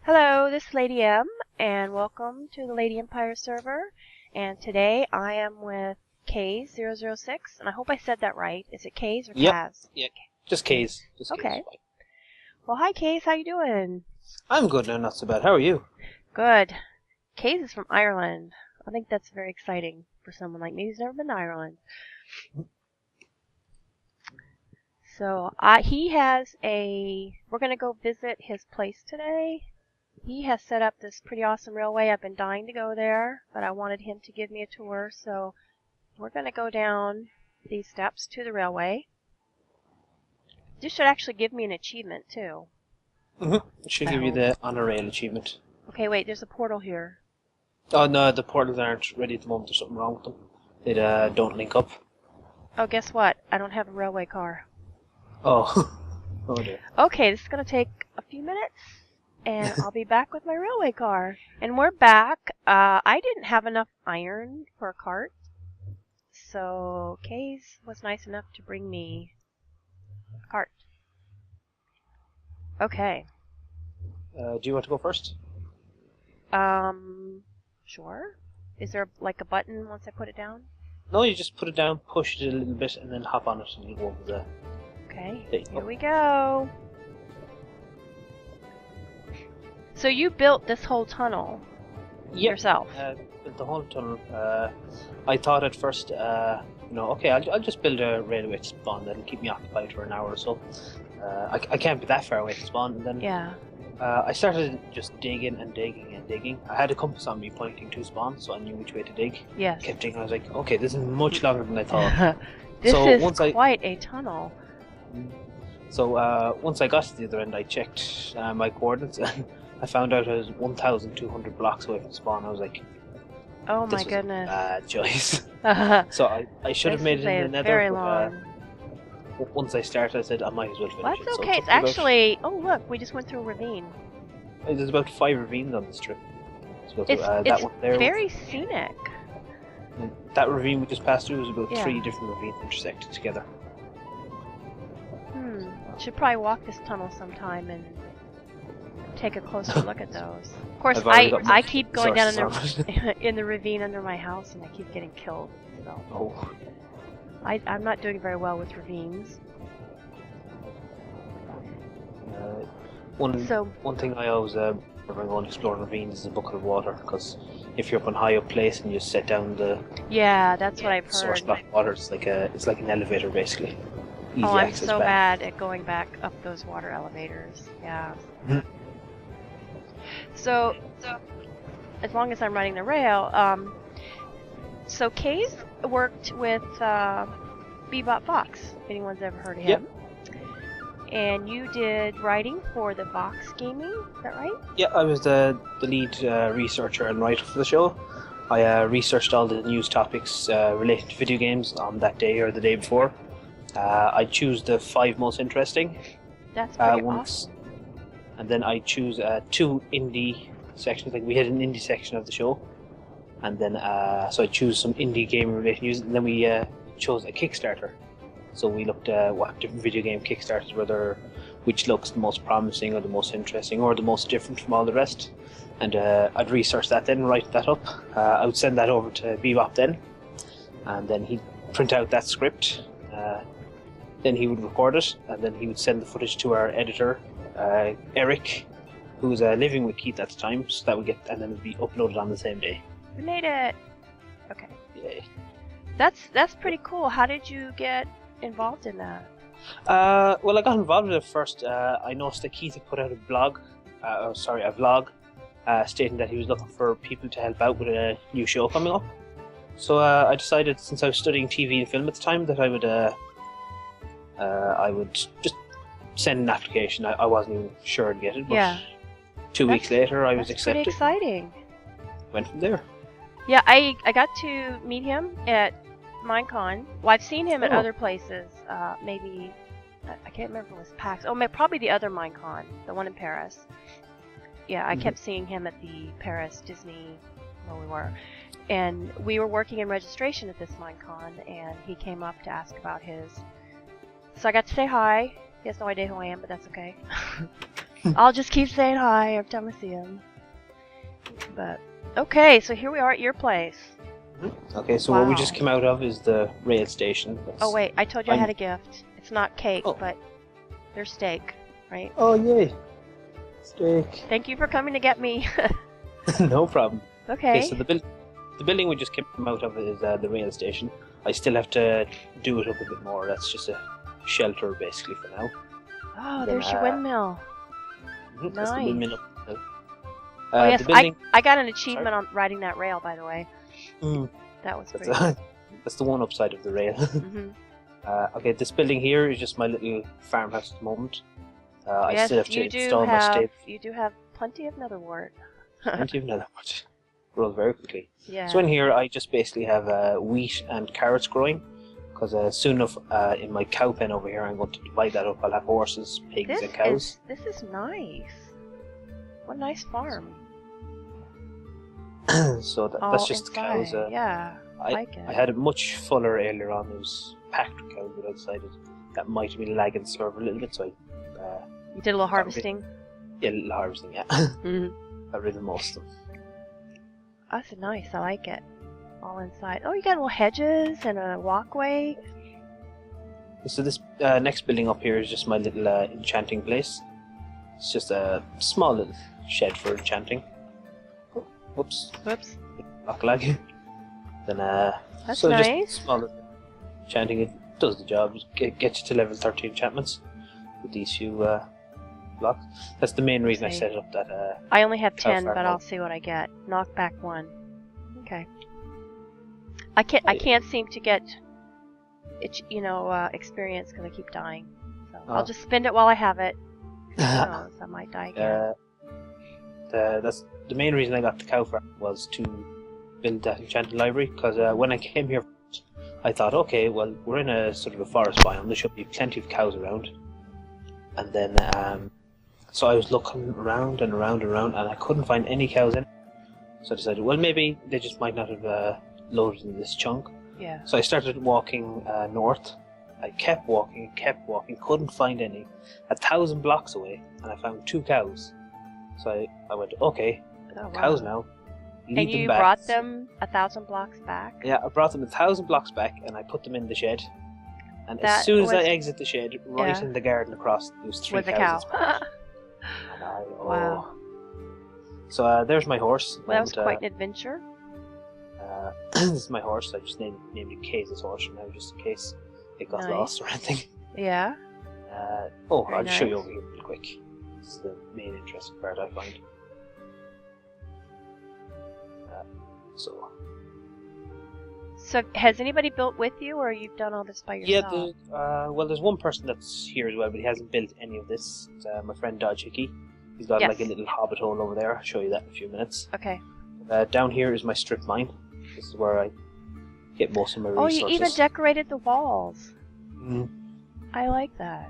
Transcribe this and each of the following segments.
Hello, this is Lady M, and welcome to the LadyMpire server. And today I am with Kaze006, and I hope I said that right. Is it Kaze or Yep. Kaz? Yeah. Just Kaze. Just Kaze. Okay. Fine. Well, hi Kaze, how you doing? I'm good now, not so bad. How are you? Good. Kaze is from Ireland. I think that's very exciting for someone like me who's never been to Ireland. So he has we're going to go visit his place today. He has set up this pretty awesome railway. I've been dying to go there, but I wanted him to give me a tour, so we're going to go down these steps to the railway. This should actually give me an achievement, too. It should give you the Honor Rail achievement. Okay, wait, there's a portal here. Oh no, the portals aren't ready at the moment. There's something wrong with them. They don't link up. Oh, guess what? I don't have a railway car. Oh. Oh dear. Okay, this is going to take a few minutes, and I'll be back with my railway car. And we're back. I didn't have enough iron for a cart, so Kaze was nice enough to bring me a cart. Okay. Do you want to go first? Sure. Is there like a button once I put it down? No, you just put it down, push it a little bit, and then hop on it, and you go over the. Okay, here we go. So you built this whole tunnel yourself? The whole tunnel. I thought at first, okay, I'll just build a railway to spawn that'll keep me occupied for an hour or so. I can't be that far away to spawn, and then yeah. I started just digging and digging and digging. I had a compass on me pointing to spawn, so I knew which way to dig. Yes. Kept digging. I was like, okay, this is much longer than I thought. This is quite a tunnel. So once I got to the other end, I checked my coordinates, and I found out I was 1,200 blocks away from spawn. I was like, oh this my goodness. Bad choice. So I should have made it in the nether. Very long. Once I started, I said I might as well finish well, it. that's So okay. It's actually. Oh look, we just went through a ravine. There's about 5 ravines on this trip. So It's that one there. very scenic. That ravine we just passed through was about Yeah. 3 different ravines intersected together. Should probably walk this tunnel sometime and take a closer look at those. Of course, I've already got I my keep going down resources in the ravine under my house, and I keep getting killed. So Oh. I'm not doing very well with ravines. One thing I always when I'm going exploring ravines is a bucket of water, because if you're up on high up place and you set down the that's what I've source heard. back water, it's like an elevator basically. Easy Oh, I'm access so back. bad at going back up those water elevators. Yeah. So as long as I'm running the rail, so Kaze worked with Bebop Fox, if anyone's ever heard of him. Yep. And you did writing for the Fox Gaming, is that right? Yeah, I was the lead researcher and writer for the show. I researched all the news topics related to video games on that day or the day before. I choose the 5 most interesting. That's pretty awesome. Ones, and then I choose 2 indie sections. Like we had an indie section of the show, and then so I choose some indie game related news, and then we chose a Kickstarter. So we looked at what different video game Kickstarters were there, which looks the most promising or the most interesting or the most different from all the rest. And I'd research that then, write that up. I would send that over to Bebop then, and then he'd print out that script. Then he would record it, and then he would send the footage to our editor, Eric, who was living with Keith at the time. So that would and then it would be uploaded on the same day. We made it. Okay. Yay. That's pretty cool. How did you get involved in that? Well, I got involved with it first. I noticed that Keith had put out a vlog stating that he was looking for people to help out with a new show coming up. So I decided, since I was studying TV and film at the time, that I would just send an application. I wasn't even sure I'd get it, but 2 weeks later I was accepted. Pretty exciting. Went from there. Yeah, I got to meet him at Minecon. Well, I've seen him at other places. Maybe I can't remember if it was PAX. Oh, probably the other Minecon, the one in Paris. Yeah, I kept seeing him at the Paris Disney where we were. And we were working in registration at this Minecon, and he came up to ask about his. So I got to say hi. He has no idea who I am, but that's okay. I'll just keep saying hi every time I see him. But okay, so here we are at your place. Okay, so what we just came out of is the rail station. Oh wait, I told you I had a gift. It's not cake, but there's steak, right? Oh yay, steak. Thank you for coming to get me. No problem. Okay. So the building we just came out of is the rail station. I still have to do it up a bit more. That's just a shelter basically for now. Oh, there's your windmill. Nice. That's the windmill up there. Oh yes, the building... I got an achievement on riding that rail, by the way. That was pretty cool. That's the one upside of the rail. Okay, this building here is just my little farmhouse at the moment. I still have to install my stable. You do have plenty of netherwort. Plenty of netherwort. Grows very quickly. Yeah. So in here I just basically have wheat and carrots growing. Because soon enough in my cow pen over here I'm going to divide that up. I'll have horses, pigs and cows. This is nice. What a nice farm. So that's just the cows. Yeah, I like it. I had it much fuller earlier on. It was packed with cows, but I decided that might have been lagging the server a little bit, so you did a little harvesting? Yeah, a little harvesting, yeah. Got rid of most of them. That's nice, I like it. All inside. Oh, you got little hedges and a walkway. So this next building up here is just my little enchanting place. It's just a small little shed for enchanting. Whoops. Block lag. Then that's so nice. Just small little enchanting. It does the job. Get you to level 30 enchantments with these few blocks. That's the main reason I set it up. That I only have 10, but I'll see what I get. Knock back 1. Okay. I can't seem to get it, experience because I keep dying. So I'll just spend it while I have it. Who knows, I might die again. That's the main reason I got the cow farm was to build that enchanted library. Because when I came here, I thought, okay, well, we're in a sort of a forest biome. There should be plenty of cows around. And then, so I was looking around and around and around, and I couldn't find any cows in. So I decided, well, maybe they just might not have loaded in this chunk. Yeah. So I started walking north. I kept walking, couldn't find any. 1,000 blocks away, and I found 2 cows. So I went, okay, cows now. And you brought them 1,000 blocks back? Yeah, I brought them 1,000 blocks back, and I put them in the shed. And as soon as I exit the shed, right in the garden across, there was 3 cows. Wow. So there's my horse. Well, that was quite an adventure. This is my horse. I just named it Kaze006 now, just in case it got lost or anything. Yeah. I'll just show you over here real quick. This is the main interesting part I find. So has anybody built with you, or you've done all this by yourself? Yeah, there's one person that's here as well, but he hasn't built any of this. It's my friend Achaidh. He's got like a little hobbit hole over there. I'll show you that in a few minutes. Okay. Down here is my strip mine. This is where I get most of my resources. Oh, you even decorated the walls. Mm. I like that.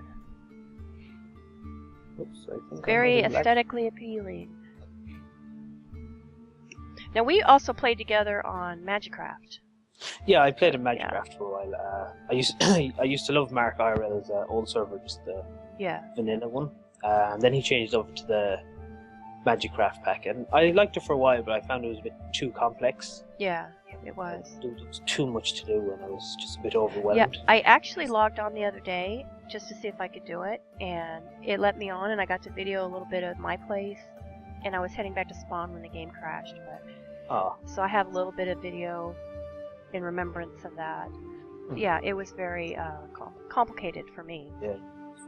Oops, I think very aesthetically appealing. Now, we also played together on Magicraft. Yeah, I played in Magicraft for a while. I used to love Mark IRL's old server, just the vanilla one. And then he changed over to the Magicraft pack, and I liked it for a while, but I found it was a bit too complex. Yeah, it was. There was too much to do, and I was just a bit overwhelmed. Yeah, I actually logged on the other day just to see if I could do it, and it let me on, and I got to video a little bit of my place, and I was heading back to spawn when the game crashed. So I have a little bit of video in remembrance of that. Yeah, it was very complicated for me. Yeah,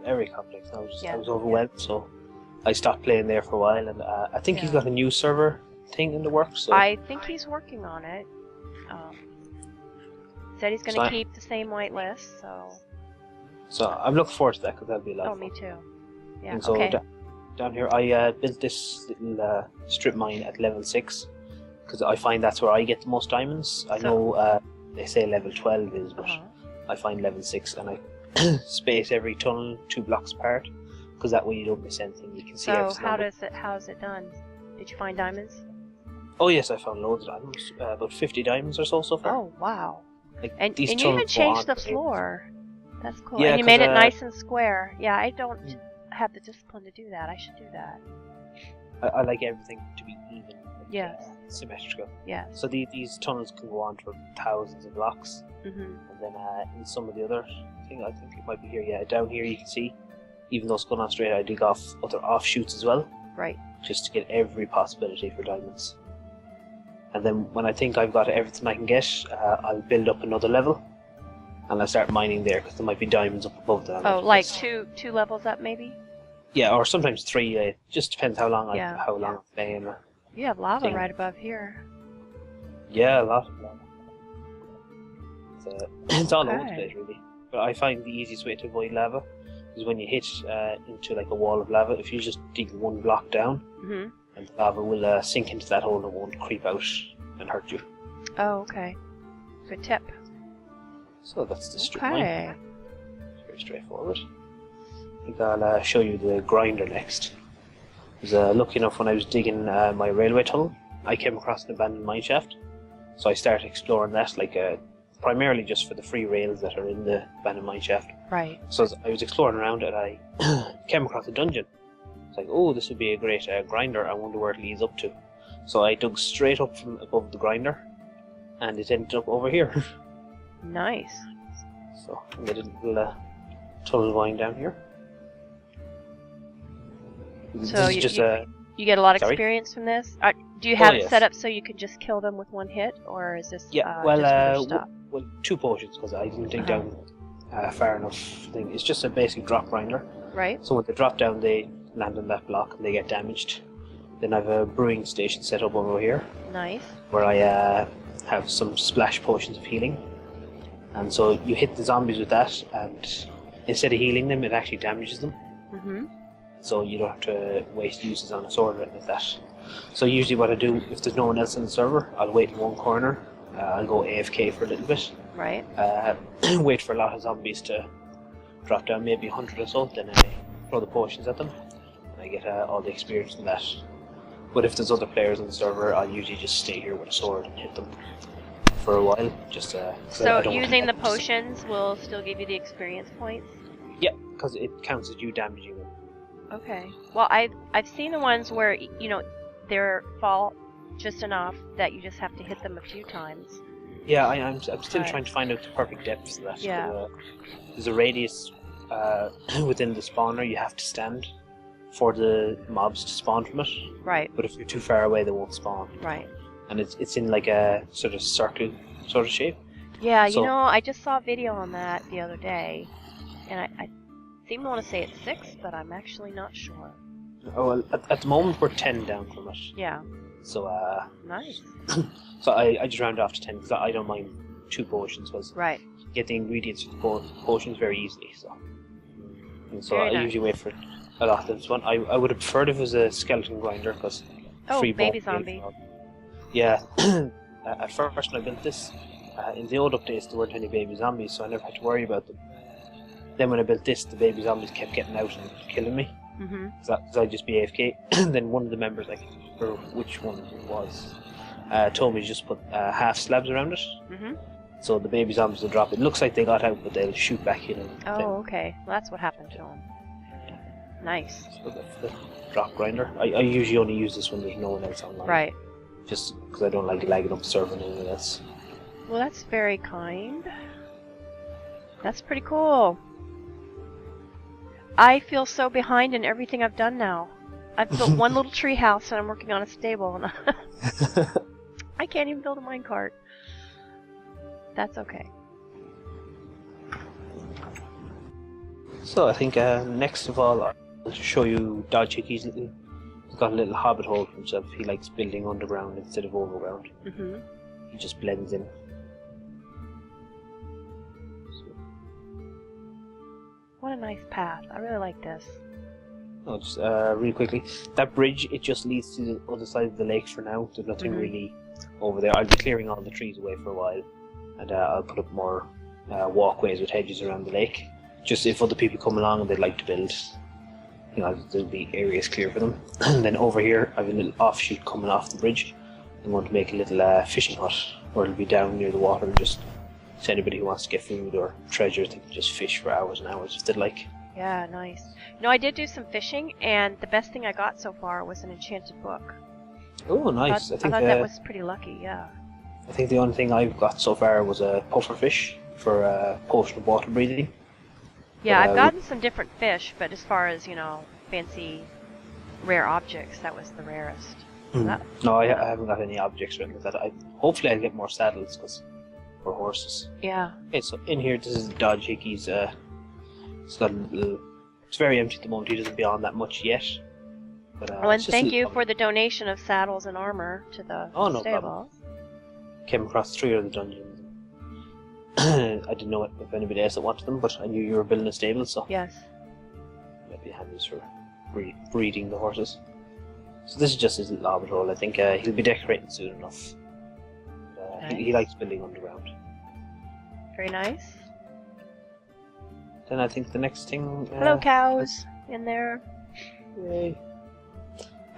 very complex. I was overwhelmed, so I stopped playing there for a while, and I think he's got a new server thing in the works. So. I think he's working on it. Said he's going to keep the same whitelist, so... So I'm looking forward to that, because that'll be a lot of fun. Me too. Yeah, and so down here, I built this little strip mine at level 6, because I find that's where I get the most diamonds. I know they say level 12 is, but I find level 6, and I space every tunnel 2 blocks apart, because that way you don't miss anything. You can see everything. So how is it done? Did you find diamonds? Oh yes, I found loads of diamonds. About 50 diamonds or so far. Oh wow! Like, and you even changed the floor. That's cool. Yeah, and you made it nice and square. Yeah, I don't have the discipline to do that. I should do that. I like everything to be even. Like, Yes. Symmetrical. Yes. So these tunnels can go on for thousands of blocks. Mm-hmm. And then in some of the other thing, I think it might be here. Yeah, down here you can see, even though it's going on straight, I dig off other offshoots as well. Right. Just to get every possibility for diamonds. And then when I think I've got everything I can get, I'll build up another level. And I'll start mining there, because there might be diamonds up above that. Oh, like two levels up, maybe? Yeah, or sometimes 3. It just depends how long Yeah. I'm playing. You have lava Thing. right above here. Yeah, a lot of lava. It's all over the Okay. place, really. But I find the easiest way to avoid lava is when you hit into like a wall of lava. If you just dig one block down, Mm-hmm. and the lava will sink into that hole and won't creep out and hurt you. Oh, okay. Good tip. So that's the strip mine. Okay. Very straightforward. I think I'll show you the grinder next. I was lucky enough when I was digging my railway tunnel, I came across an abandoned mine shaft. So I started exploring that, like primarily just for the free rails that are in the abandoned mine shaft. Right. So as I was exploring around it, I came across a dungeon. It's like, oh, this would be a great grinder. I wonder where it leads up to. So I dug straight up from above the grinder, and it ended up over here. Nice. So I made a little tunnel going down here. So This is just you get a lot of Sorry? experience from this? Do you have it yes. set up so you can just kill them with one hit, or is this yeah. just for their stuff? Well, 2 potions, because I didn't dig down far enough. Thing. It's just a basic drop grinder. Right. So when they drop down, they land on that block and they get damaged. Then I have a brewing station set up over here, Nice. where I have some splash potions of healing. And so you hit the zombies with that, and instead of healing them, it actually damages them. Mm-hmm. So you don't have to waste uses on a sword or anything like that. So usually what I do, if there's no one else in the server, I'll wait in one corner, I'll go AFK for a little bit, Right. wait for a lot of zombies to drop down, maybe 100 or so, then I throw the potions at them, and I get all the experience from that. But if there's other players on the server, I'll usually just stay here with a sword and hit them for a while, just So using the potions will still give you the experience points? Yeah, because it counts as you damaging them. Okay. Well, I've seen the ones where they fall just enough that you just have to hit them a few times. Yeah, I'm still Right. trying to find out the perfect depth of that. Yeah. There's a radius within the spawner you have to stand for the mobs to spawn from it. Right. But if you're too far away, they won't spawn. Right. And it's in like a sort of circle sort of shape. Yeah, So- I just saw a video on that the other day, and I seem to want to say it's 6, but I'm actually not sure. Oh, well, at the moment we're 10 down from it. Yeah. So Nice. so I just round off to 10 because I don't mind 2 potions because Right. you get the ingredients for the potions very easily. So and so Very I nice. usually wait for a lot of this one. I would have preferred if it was a skeleton grinder because Oh, free baby ball zombie. Yeah. At first when I built this, in the old updates there weren't any baby zombies, so I never had to worry about them. Then when I built this, the baby zombies kept getting out and killing me. Mm-hmm. Because I'd just be AFK. And then one of the members, like, or which one it was, told me to just put half slabs around it. Mm-hmm. So the baby zombies will drop. It looks like they got out, but they'll shoot back in. And Oh, okay. Well, that's what happened to him. Nice. So the drop grinder. I usually only use this when there's no one else online. Right. Just because I don't like lagging up the server and anything else. Well, that's very kind. That's pretty cool. I feel so behind in everything I've done now. I've built one little tree house and I'm working on a stable, and I can't even build a minecart. That's okay. So I think next of all, I'll show you Dodgicky's little. He's got a little hobbit hole for himself. He likes building underground instead of overground. Mm-hmm. He just blends in. What a nice path. I really like this. Oh, just really quickly, that bridge, it just leads to the other side of the lake for now. There's nothing Mhm. really over there. I'll be clearing all the trees away for a while, and I'll put up more walkways with hedges around the lake. Just if other people come along and they'd like to build, there'll be areas clear for them. And then over here, I have a little offshoot coming off the bridge. I'm going to make a little fishing hut where it'll be down near the water, just so anybody who wants to get food or treasure, they can just fish for hours and hours if they'd like. Yeah, nice. No, I did do some fishing, and the best thing I got so far was an enchanted book. Oh, nice. I thought that was pretty lucky, yeah. I think the only thing I've got so far was a puffer fish for potion of water breathing. Yeah, But, I've gotten some different fish, but as far as, fancy rare objects, that was the rarest. No, I haven't got any objects or anything like that. Hopefully I'll get more saddles for horses. Yeah. Okay, so in here, this is Dodge Hickey's. It's got a little. It's very empty at the moment. He doesn't be on that much yet. But, and thank you for the donation of saddles and armor to the no stables. problem. Came across 3 other dungeons. I didn't know if anybody else that wanted them, but I knew you were building a stable, so yes, might be handy for breeding the horses. So this is just his little orbit hole. I think he'll be decorating soon enough. Nice. He likes building underground. Very nice. Then I think the next thing. Hello, cows in there. Yay.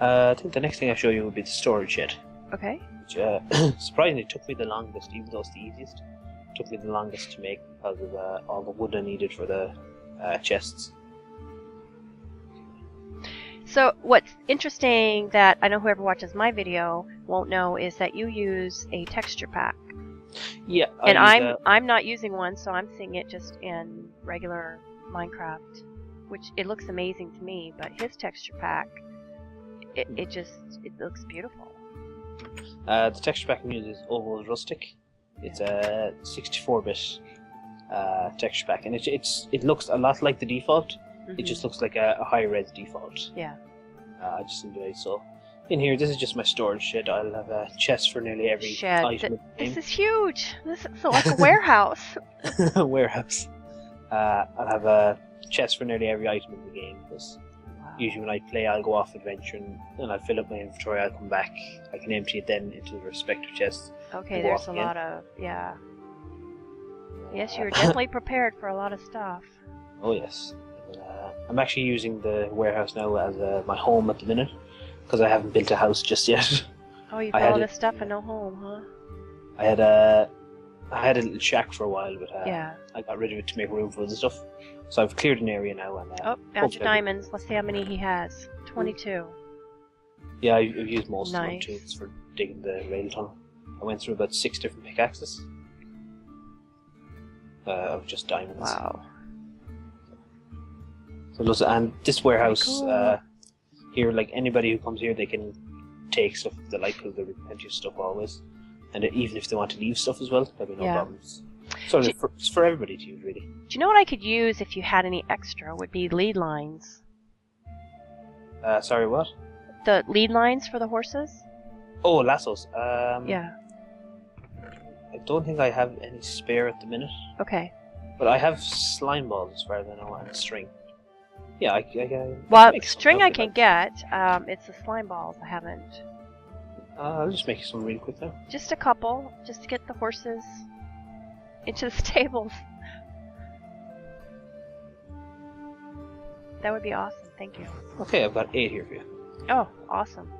I think the next thing I show you will be the storage shed. Okay. Which surprisingly took me the longest, even though it's the easiest. Took me the longest to make because of all the wood I needed for the chests. So what's interesting that I know whoever watches my video won't know is that you use a texture pack. Yeah. And I'm not using one, so I'm seeing it just in regular Minecraft, which it looks amazing to me. But his texture pack, it looks beautiful. The texture pack I use is Oval Rustic. It's a 64-bit texture pack, and it looks a lot like the default. Mm-hmm. It just looks like a high-res default. Yeah. I just enjoy it. So in here, this is just my storage shed. I'll have a chest for nearly every item. This is huge. This is like a warehouse. A warehouse. I'll have a chest for nearly every item in the game, because usually when I play, I'll go off adventure and I'll fill up my inventory. I'll come back. I can empty it then into the respective chests. Okay, there's a lot of Yes, you were definitely prepared for a lot of stuff. Oh yes. I'm actually using the warehouse now as my home at the minute, because I haven't built a house just yet. Oh, you've got all this stuff and no home, huh? I had a little shack for a while, but I got rid of it to make room for other stuff. So I've cleared an area now. And found your diamonds. Let's see how many he has. 22. Yeah, I've used most nice. of my tools for digging the rail tunnel. I went through about 6 different pickaxes of just diamonds. Wow. So and this warehouse cool. here, like anybody who comes here, they can take stuff if they like, because there'll be plenty of stuff always. And even if they want to leave stuff as well, there'll be no problems. So it's for everybody to use, really. Do you know what I could use if you had any extra? Would be lead lines. Sorry, what? The lead lines for the horses? Oh, lassos. Yeah. I don't think I have any spare at the minute. Okay. But I have slime balls as far as I know, and string. Yeah, well, string I can get. It's the slime balls I haven't. I'll just make you some really quick now. Just a couple, just to get the horses into the stables. That would be awesome. Thank you. Okay, I've got 8 here for you. Oh, awesome.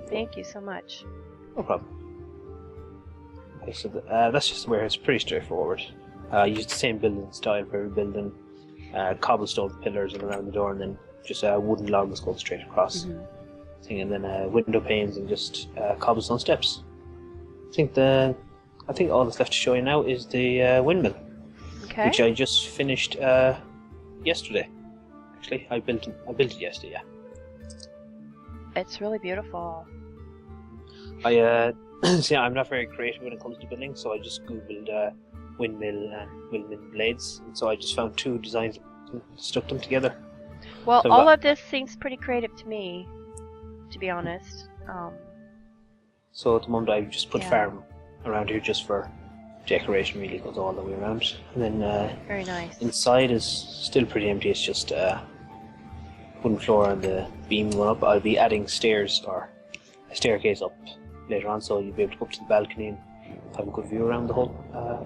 Thank you so much. No problem. Okay, so that's just where it's pretty straightforward. Use the same building style for every building. Cobblestone pillars and around the door, and then just wooden logs going straight across. Mm-hmm. And then window panes and just cobblestone steps. I think all that's left to show you now is the windmill, which I just finished yesterday. Actually, I built it yesterday. Yeah. It's really beautiful. See, I'm not very creative when it comes to building, so I just googled windmill and windmill blades, and so I just found 2 designs and stuck them together. Well, so all of this seems pretty creative to me, to be honest. So at the moment I've just put farm around here just for decoration, really goes all the way around. And then very nice. Inside is still pretty empty, it's just wooden floor and the beam going up. I'll be adding stairs or a staircase up later on, so you'll be able to go up to the balcony and have a good view around the whole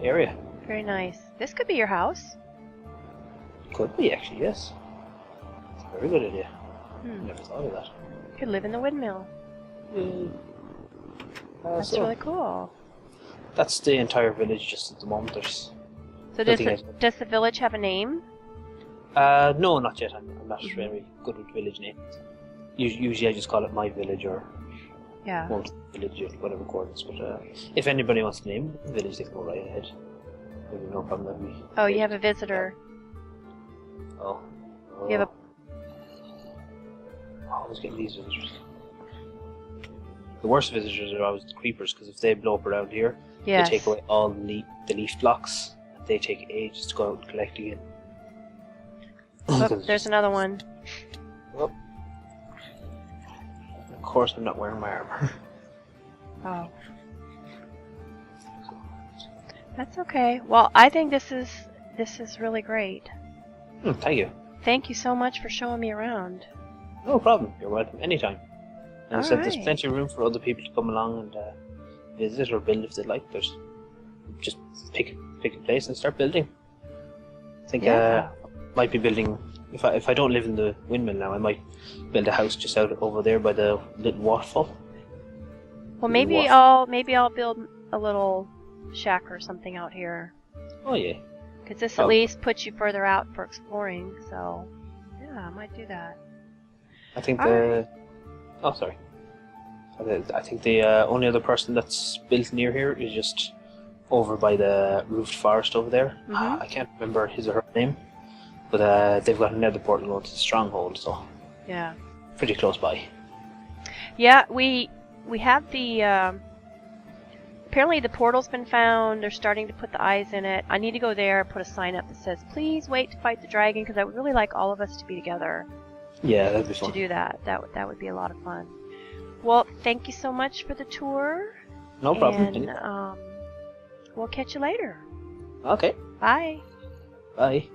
area. Very nice. This could be your house. Could be, actually, yes. It's a very good idea. Never thought of that. You could live in the windmill. That's really cool. That's the entire village just at the moment. There's So does the village have a name? No, not yet. I'm not very good with village names. Usually I just call it my village or Mount Village or whatever coordinates. But if anybody wants to name the village, they can go right ahead. Maybe no problem with me. Oh, you have a visitor. Oh. You have a... I always get these visitors. The worst visitors are always the creepers, because if they blow up around here, they take away all the leaf blocks. And they take ages to go out and collect again. Oh, there's another one. Oh. Of course I'm not wearing my armor. Oh. That's okay. Well, I think this is really great. Thank you. Thank you so much for showing me around. No problem. You're welcome. Anytime. And I said there's Alright. plenty of room for other people to come along and visit or build if they'd like. There's just pick a place and start building. I think might be building. If I don't live in the windmill now, I might build a house just out over there by the little waterfall. Well, maybe I'll build a little shack or something out here. Oh yeah. Because this at least puts you further out for exploring. So yeah, I might do that. I think Alright. Oh, sorry. I think the only other person that's built near here is just over by the roofed forest over there. I can't remember his or her name, but they've got a nether portal going to the stronghold, so Yeah. pretty close by. Yeah, we have the. Apparently the portal's been found. They're starting to put the eyes in it. I need to go there, put a sign up that says, "Please wait to fight the dragon," because I would really like all of us to be together. Yeah, that'd be fun. To do that. That would be a lot of fun. Well, thank you so much for the tour. No problem. And we'll catch you later. Okay. Bye. Bye.